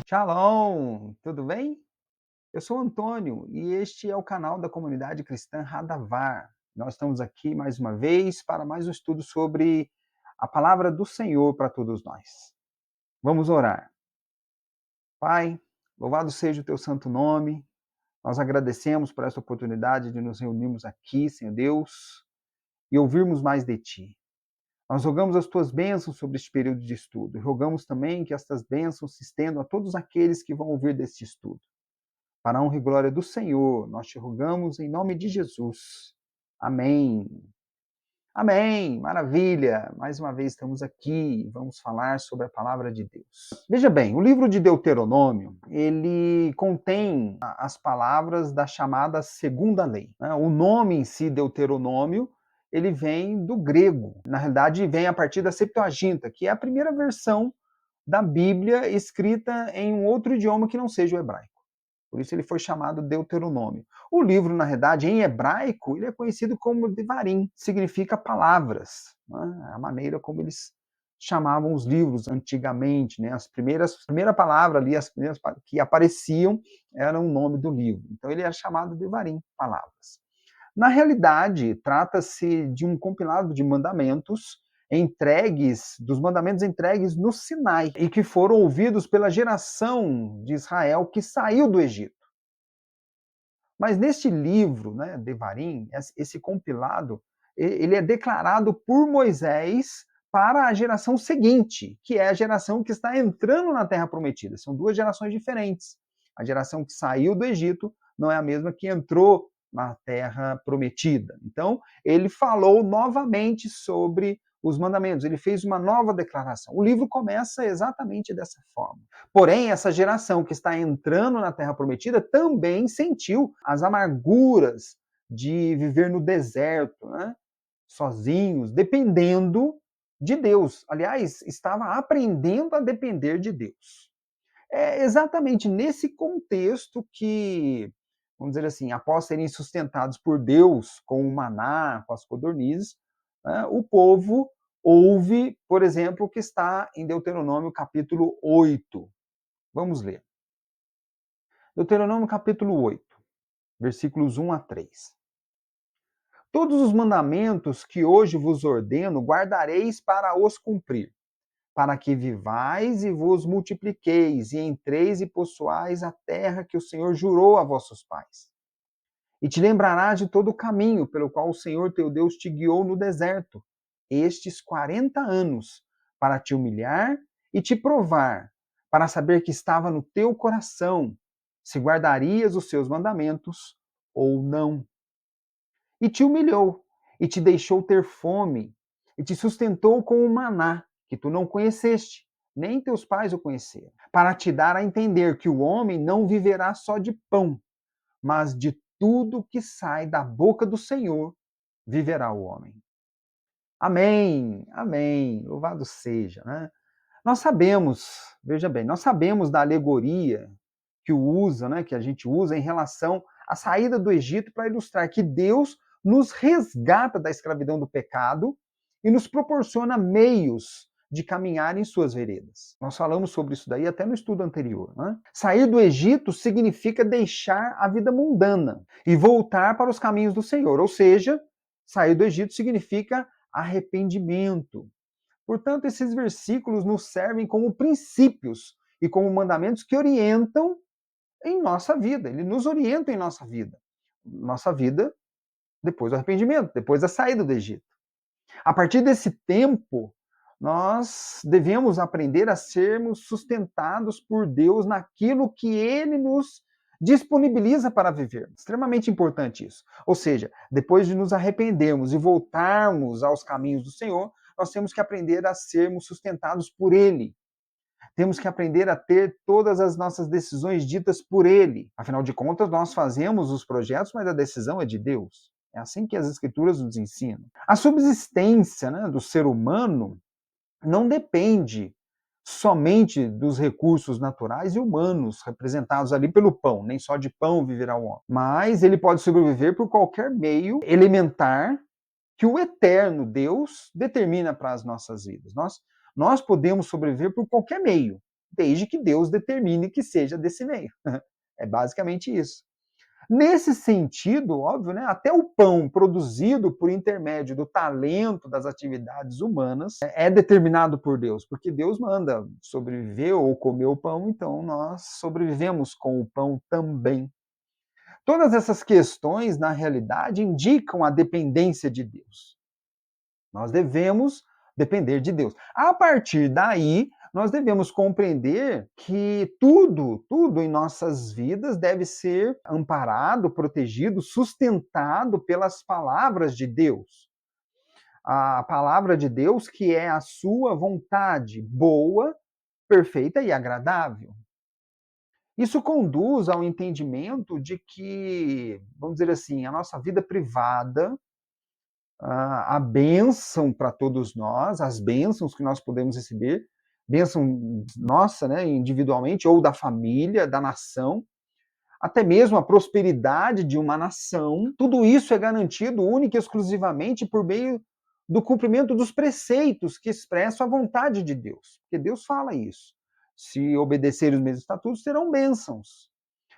Shalom, tudo bem? Eu sou o Antônio e este é o canal da comunidade cristã Radavar. Nós estamos aqui mais uma vez para mais um estudo sobre a palavra do Senhor para todos nós. Vamos orar. Pai, louvado seja o teu santo nome. Nós agradecemos por esta oportunidade de nos reunirmos aqui, Senhor Deus, e ouvirmos mais de ti. Nós rogamos as tuas bênçãos sobre este período de estudo. E rogamos também que estas bênçãos se estendam a todos aqueles que vão ouvir deste estudo. Para a honra e glória do Senhor, nós te rogamos em nome de Jesus. Amém. Amém, maravilha! Mais uma vez estamos aqui, vamos falar sobre a palavra de Deus. Veja bem, o livro de Deuteronômio, ele contém as palavras da chamada segunda lei. O nome em si, Deuteronômio, ele vem do grego. Na realidade, vem a partir da Septuaginta, que é a primeira versão da Bíblia escrita em um outro idioma que não seja o hebraico. Por isso ele foi chamado Deuteronômio. O livro, na verdade, em hebraico, ele é conhecido como Devarim, significa palavras. Né? A maneira como eles chamavam os livros antigamente. Né? A primeira palavra ali, as primeiras que apareciam, eram o nome do livro. Então ele era chamado Devarim, palavras. Na realidade, trata-se de um compilado de mandamentos dos mandamentos entregues no Sinai, e que foram ouvidos pela geração de Israel que saiu do Egito. Mas neste livro, né, Devarim, esse compilado, ele é declarado por Moisés para a geração seguinte, que é a geração que está entrando na Terra Prometida. São duas gerações diferentes. A geração que saiu do Egito não é a mesma que entrou na Terra Prometida. Então, ele falou novamente sobre os mandamentos, ele fez uma nova declaração. O livro começa exatamente dessa forma. Porém, essa geração que está entrando na Terra Prometida também sentiu as amarguras de viver no deserto, né? Sozinhos, dependendo de Deus. Aliás, estava aprendendo a depender de Deus. É exatamente nesse contexto que, vamos dizer assim, após serem sustentados por Deus com o maná, com as codornizes, né, o povo ouve, por exemplo, o que está em Deuteronômio capítulo 8. Vamos ler. Deuteronômio capítulo 8, versículos 1 a 3. Todos os mandamentos que hoje vos ordeno guardareis para os cumprir, para que vivais e vos multipliqueis, e entreis e possuais a terra que o Senhor jurou a vossos pais. E te lembrarás de todo o caminho pelo qual o Senhor teu Deus te guiou no deserto, estes 40 anos, para te humilhar e te provar, para saber que estava no teu coração, se guardarias os seus mandamentos ou não. E te humilhou, e te deixou ter fome, e te sustentou com o maná, que tu não conheceste, nem teus pais o conheceram, para te dar a entender que o homem não viverá só de pão, mas de tudo que sai da boca do Senhor viverá o homem. Amém, amém, louvado seja, né? Nós sabemos, veja bem, nós sabemos da alegoria que a gente usa em relação à saída do Egito para ilustrar que Deus nos resgata da escravidão do pecado e nos proporciona meios de caminhar em suas veredas. Nós falamos sobre isso daí até no estudo anterior. Né? Sair do Egito significa deixar a vida mundana e voltar para os caminhos do Senhor, ou seja, sair do Egito significa arrependimento. Portanto, esses versículos nos servem como princípios e como mandamentos que orientam em nossa vida, ele nos orienta em nossa vida. Nossa vida depois do arrependimento, depois da saída do Egito. A partir desse tempo, nós devemos aprender a sermos sustentados por Deus naquilo que Ele nos disponibiliza para viver. Extremamente importante isso. Ou seja, depois de nos arrependermos e voltarmos aos caminhos do Senhor, nós temos que aprender a sermos sustentados por Ele. Temos que aprender a ter todas as nossas decisões ditas por Ele. Afinal de contas, nós fazemos os projetos, mas a decisão é de Deus. É assim que as Escrituras nos ensinam. A subsistência, né, do ser humano não depende somente dos recursos naturais e humanos representados ali pelo pão, nem só de pão viverá o homem. Mas ele pode sobreviver por qualquer meio elementar que o eterno Deus determina para as nossas vidas. Nós podemos sobreviver por qualquer meio, desde que Deus determine que seja desse meio. É basicamente isso. Nesse sentido, óbvio, né, até o pão produzido por intermédio do talento das atividades humanas é determinado por Deus, porque Deus manda sobreviver ou comer o pão, então nós sobrevivemos com o pão também. Todas essas questões, na realidade, indicam a dependência de Deus. Nós devemos depender de Deus. A partir daí, nós devemos compreender que tudo em nossas vidas deve ser amparado, protegido, sustentado pelas palavras de Deus. A palavra de Deus, que é a sua vontade boa, perfeita e agradável. Isso conduz ao entendimento de que, vamos dizer assim, a nossa vida privada, a bênção para todos nós, as bênçãos que nós podemos receber, bênção nossa, né, individualmente, ou da família, da nação, até mesmo a prosperidade de uma nação, tudo isso é garantido única e exclusivamente por meio do cumprimento dos preceitos que expressam a vontade de Deus. Porque Deus fala isso. Se obedecerem os meus estatutos, terão bênçãos.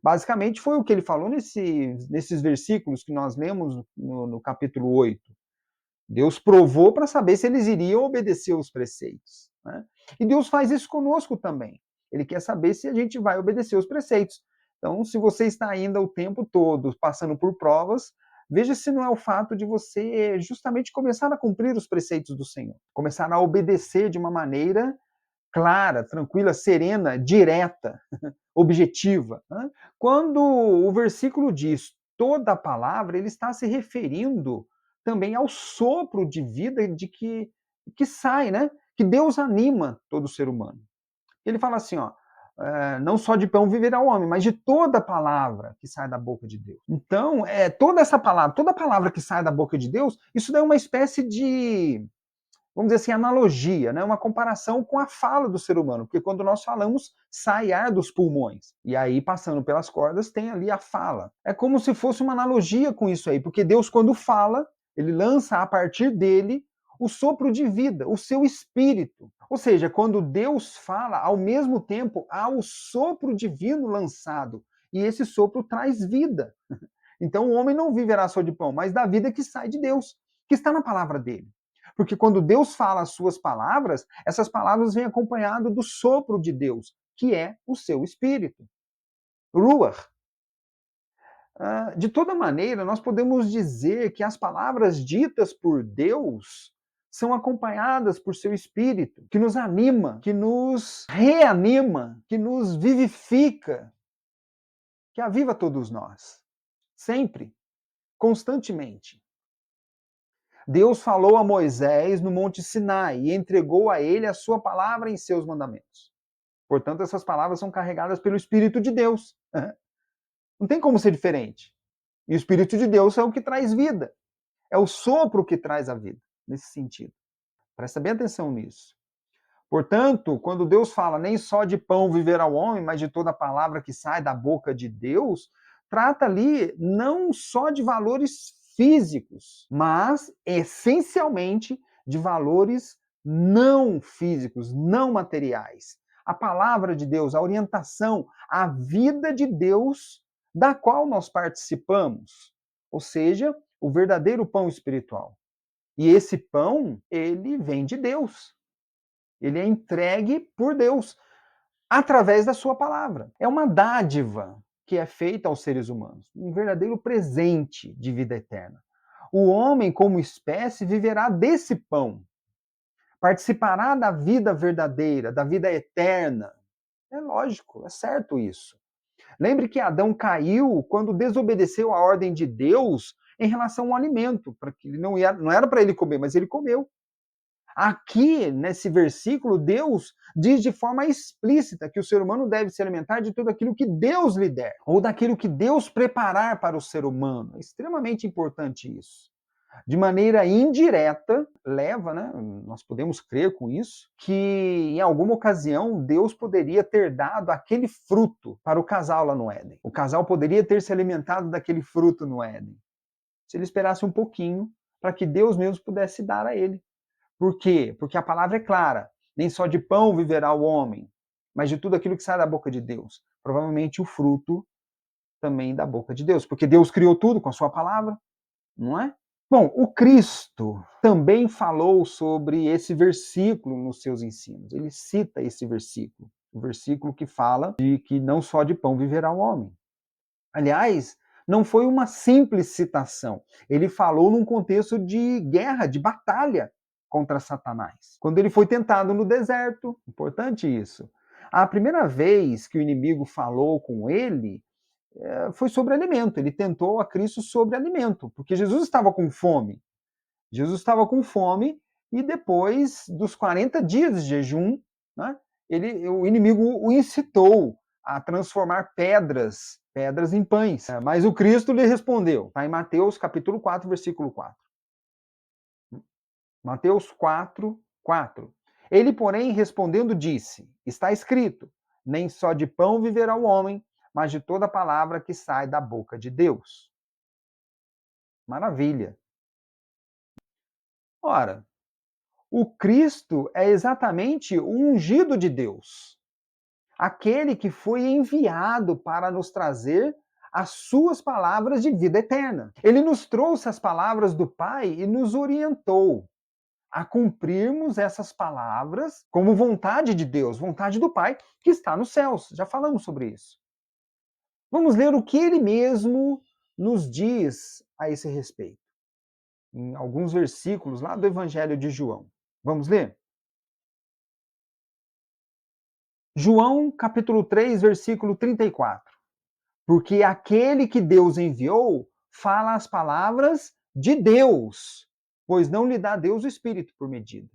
Basicamente foi o que ele falou nesses versículos que nós lemos no capítulo 8. Deus provou para saber se eles iriam obedecer os preceitos. Né? E Deus faz isso conosco também. Ele quer saber se a gente vai obedecer os preceitos. Então, se você está ainda o tempo todo passando por provas, veja se não é o fato de você justamente começar a cumprir os preceitos do Senhor. Começar a obedecer de uma maneira clara, tranquila, serena, direta, objetiva. Né? Quando o versículo diz toda a palavra, ele está se referindo também ao sopro de vida que sai, né? Que Deus anima todo ser humano. Ele fala assim, ó, não só de pão viverá o homem, mas de toda palavra que sai da boca de Deus. Então, toda palavra que sai da boca de Deus, isso é uma espécie de, vamos dizer assim, analogia, né? Uma comparação com a fala do ser humano, porque quando nós falamos, sai ar dos pulmões. E aí, passando pelas cordas, tem ali a fala. É como se fosse uma analogia com isso aí, porque Deus, quando fala, ele lança a partir dele o sopro de vida, o seu espírito. Ou seja, quando Deus fala, ao mesmo tempo há o sopro divino lançado, e esse sopro traz vida. Então o homem não viverá só de pão, mas da vida que sai de Deus, que está na palavra dele. Porque quando Deus fala as suas palavras, essas palavras vêm acompanhado do sopro de Deus, que é o seu espírito. Ruach. De toda maneira, nós podemos dizer que as palavras ditas por Deus são acompanhadas por seu espírito, que nos anima, que nos reanima, que nos vivifica, que aviva todos nós, sempre, constantemente. Deus falou a Moisés no Monte Sinai e entregou a ele a sua palavra em seus mandamentos. Portanto, essas palavras são carregadas pelo Espírito de Deus. Não tem como ser diferente. E o Espírito de Deus é o que traz vida. É o sopro que traz a vida, nesse sentido. Presta bem atenção nisso. Portanto, quando Deus fala nem só de pão viverá o homem, mas de toda palavra que sai da boca de Deus, trata ali não só de valores físicos, mas essencialmente de valores não físicos, não materiais. A palavra de Deus, a orientação, a vida de Deus da qual nós participamos, ou seja, o verdadeiro pão espiritual. E esse pão, ele vem de Deus. Ele é entregue por Deus através da sua palavra. É uma dádiva que é feita aos seres humanos, um verdadeiro presente de vida eterna. O homem, como espécie, viverá desse pão, participará da vida verdadeira, da vida eterna. É lógico, é certo isso. Lembre que Adão caiu quando desobedeceu a ordem de Deus em relação ao alimento, para que ele não era para ele comer, mas ele comeu. Aqui, nesse versículo, Deus diz de forma explícita que o ser humano deve se alimentar de tudo aquilo que Deus lhe der, ou daquilo que Deus preparar para o ser humano. É extremamente importante isso. De maneira indireta, leva, né? Nós podemos crer com isso, que em alguma ocasião Deus poderia ter dado aquele fruto para o casal lá no Éden. O casal poderia ter se alimentado daquele fruto no Éden, se ele esperasse um pouquinho para que Deus mesmo pudesse dar a ele. Por quê? Porque a palavra é clara. Nem só de pão viverá o homem, mas de tudo aquilo que sai da boca de Deus. Provavelmente o fruto também da boca de Deus, porque Deus criou tudo com a sua palavra, não é? Bom, o Cristo também falou sobre esse versículo nos seus ensinos. Ele cita esse versículo, o versículo que fala de que não só de pão viverá o homem. Aliás, não foi uma simples citação. Ele falou num contexto de guerra, de batalha contra Satanás. Quando ele foi tentado no deserto, importante isso. A primeira vez que o inimigo falou com ele foi sobre alimento. Ele tentou a Cristo sobre alimento, porque Jesus estava com fome. Jesus estava com fome e depois dos 40 dias de jejum, né, o inimigo o incitou a transformar pedras em pães. Mas o Cristo lhe respondeu, está em Mateus capítulo 4, versículo 4. Mateus 4, 4. Ele, porém, respondendo, disse: está escrito, nem só de pão viverá o homem, mas de toda palavra que sai da boca de Deus. Maravilha. Ora, o Cristo é exatamente o ungido de Deus, aquele que foi enviado para nos trazer as suas palavras de vida eterna. Ele nos trouxe as palavras do Pai e nos orientou a cumprirmos essas palavras como vontade de Deus, vontade do Pai que está nos céus. Já falamos sobre isso. Vamos ler o que ele mesmo nos diz a esse respeito, em alguns versículos lá do Evangelho de João. Vamos ler? João capítulo 3, versículo 34. Porque aquele que Deus enviou fala as palavras de Deus, pois não lhe dá Deus o Espírito por medida.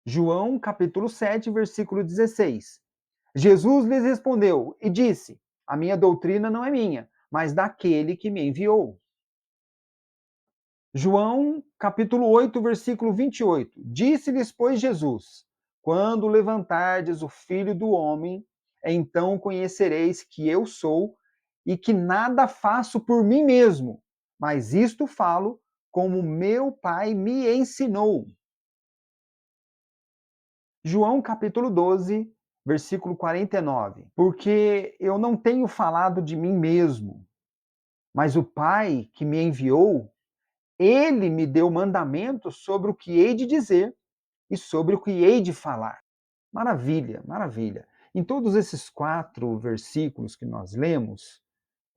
João capítulo 7, versículo 16. Jesus lhes respondeu e disse: a minha doutrina não é minha, mas daquele que me enviou. João capítulo 8, versículo 28. Disse-lhes, pois, Jesus: quando levantardes o Filho do homem, então conhecereis que eu sou e que nada faço por mim mesmo, mas isto falo como meu Pai me ensinou. João capítulo 12, versículo 49. Porque eu não tenho falado de mim mesmo, mas o Pai que me enviou, ele me deu mandamentos sobre o que hei de dizer e sobre o que hei de falar. Maravilha, maravilha. Em todos esses 4 versículos que nós lemos,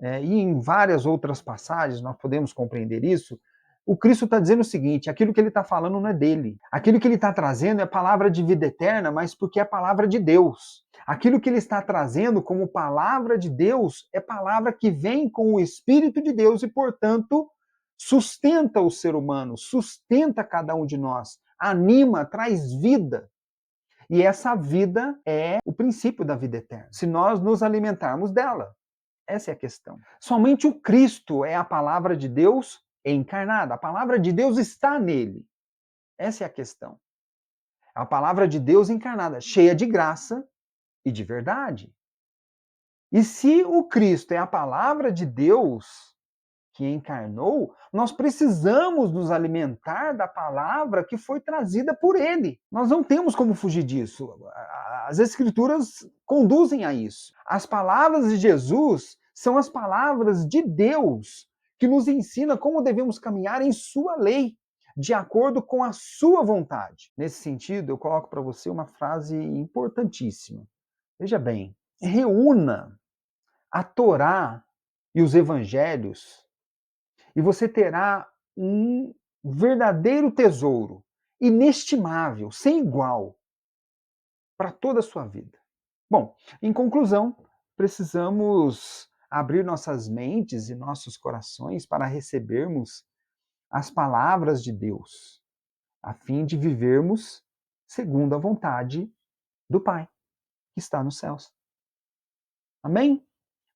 e em várias outras passagens nós podemos compreender isso, o Cristo está dizendo o seguinte: aquilo que ele está falando não é dele. Aquilo que ele está trazendo é palavra de vida eterna, mas porque é palavra de Deus. Aquilo que ele está trazendo como palavra de Deus é palavra que vem com o Espírito de Deus e, portanto, sustenta o ser humano, sustenta cada um de nós, anima, traz vida. E essa vida é o princípio da vida eterna, se nós nos alimentarmos dela. Essa é a questão. Somente o Cristo é a palavra de Deus encarnada. A palavra de Deus está nele. Essa é a questão. A palavra de Deus encarnada, cheia de graça e de verdade. E se o Cristo é a palavra de Deus que encarnou, nós precisamos nos alimentar da palavra que foi trazida por ele. Nós não temos como fugir disso. As Escrituras conduzem a isso. As palavras de Jesus são as palavras de Deus que nos ensina como devemos caminhar em sua lei, de acordo com a sua vontade. Nesse sentido, eu coloco para você uma frase importantíssima. Veja bem, reúna a Torá e os evangelhos e você terá um verdadeiro tesouro, inestimável, sem igual, para toda a sua vida. Bom, em conclusão, precisamos abrir nossas mentes e nossos corações para recebermos as palavras de Deus. a fim de vivermos segundo a vontade do Pai, que está nos céus. Amém?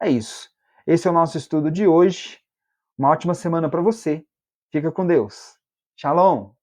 É isso. Esse é o nosso estudo de hoje. Uma ótima semana para você. Fica com Deus. Shalom!